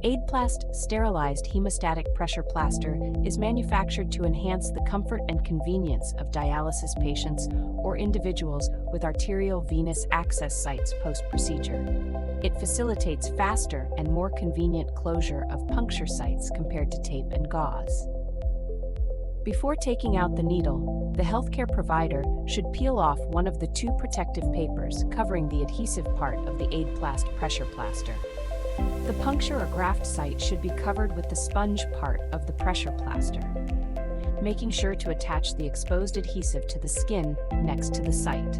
Aidplast Sterilized Hemostatic Pressure Plaster is manufactured to enhance the comfort and convenience of dialysis patients or individuals with arterial venous access sites post-procedure. It facilitates faster and more convenient closure of puncture sites compared to tape and gauze. Before taking out the needle, the healthcare provider should peel off one of the two protective papers covering the adhesive part of the Aidplast pressure plaster. The puncture or graft site should be covered with the sponge part of the pressure plaster, making sure to attach the exposed adhesive to the skin next to the site.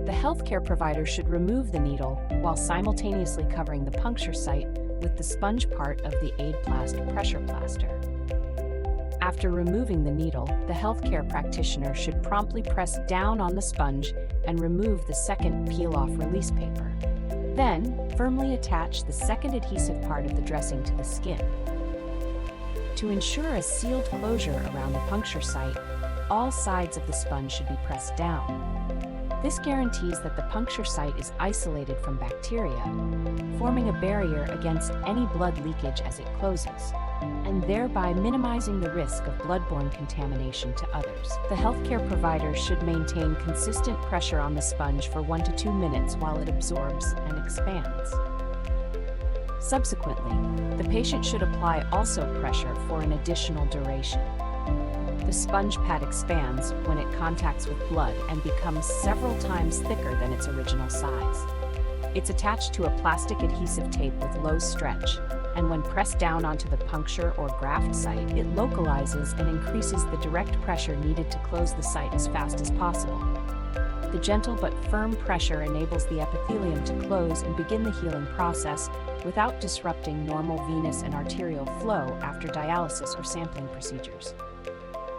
The healthcare provider should remove the needle while simultaneously covering the puncture site with the sponge part of the Aidplast pressure plaster. After removing the needle, the healthcare practitioner should promptly press down on the sponge and remove the second peel-off release paper. Then, firmly attach the second adhesive part of the dressing to the skin. To ensure a sealed closure around the puncture site, all sides of the sponge should be pressed down. This guarantees that the puncture site is isolated from bacteria, forming a barrier against any blood leakage as it closes, and thereby minimizing the risk of bloodborne contamination to others. The healthcare provider should maintain consistent pressure on the sponge for 1 to 2 minutes while it absorbs and expands. Subsequently, the patient should apply also pressure for an additional duration. The sponge pad expands when it contacts with blood and becomes several times thicker than its original size. It's attached to a plastic adhesive tape with low stretch, and when pressed down onto the puncture or graft site, it localizes and increases the direct pressure needed to close the site as fast as possible. The gentle but firm pressure enables the epithelium to close and begin the healing process without disrupting normal venous and arterial flow after dialysis or sampling procedures.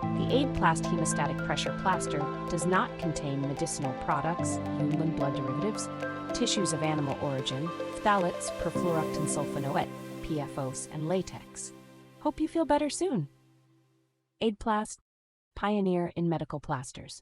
The Aidplast Hemostatic Pressure Plaster does not contain medicinal products, human blood derivatives, tissues of animal origin, phthalates, perfluoroctane sulfanoate, PFOS, and latex. Hope you feel better soon. Aidplast, pioneer in medical plasters.